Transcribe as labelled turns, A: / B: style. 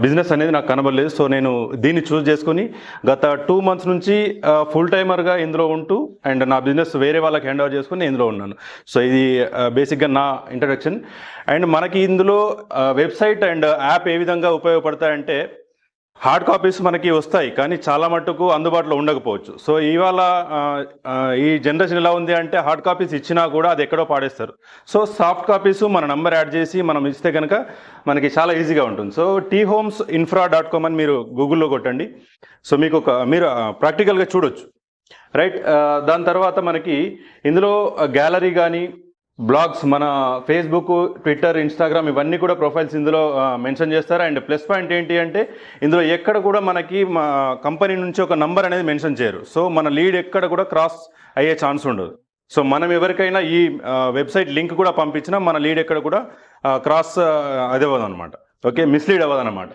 A: Business అనేది నాకు కనబడలేదు. సో నేను దీన్ని చూస్ చేసుకొని గత 2 మంత్స్ నుంచి ఫుల్ టైమర్గా ఇందులో ఉంటూ అండ్ నా బిజినెస్ వేరే వాళ్ళకి హ్యాండ్ ఓవర్ చేసుకుని ఇందులో ఉన్నాను. సో ఇది బేసిక్గా నా ఇంట్రడక్షన్. అండ్ మనకి ఇందులో వెబ్సైట్ అండ్ యాప్ ఏ విధంగా ఉపయోగపడతాయంటే, హార్డ్ కాపీస్ మనకి వస్తాయి కానీ చాలా మట్టుకు అందుబాటులో ఉండకపోవచ్చు. సో ఇవాళ ఈ జనరేషన్ ఎలా ఉంది అంటే, హార్డ్ కాపీస్ ఇచ్చినా కూడా అది ఎక్కడో పాడేస్తారు. సో సాఫ్ట్ కాపీస్ మన నంబర్ యాడ్ చేసి మనం ఇస్తే కనుక మనకి చాలా ఈజీగా ఉంటుంది. సో thomesinfra.com అని మీరు గూగుల్లో కొట్టండి. సో మీకు మీరు ప్రాక్టికల్గా చూడొచ్చు, రైట్. దాని తర్వాత మనకి ఇందులో గ్యాలరీ కానీ బ్లాగ్స్, మన ఫేస్బుక్, ట్విట్టర్, ఇన్స్టాగ్రామ్ ఇవన్నీ కూడా ప్రొఫైల్స్ ఇందులో మెన్షన్ చేస్తారు. అండ్ ప్లస్ పాయింట్ ఏంటి అంటే, ఇందులో ఎక్కడ కూడా మనకి మా కంపెనీ నుంచి ఒక నంబర్ అనేది మెన్షన్ చేయరు. సో మన లీడ్ ఎక్కడ కూడా క్రాస్ అయ్యే ఛాన్స్ ఉండదు. సో మనం ఎవరికైనా ఈ వెబ్సైట్ లింక్ కూడా పంపించినా మన లీడ్ ఎక్కడ కూడా క్రాస్ అది అవ్వదు అనమాట. ఓకే, మిస్లీడ్ అవ్వదు అనమాట.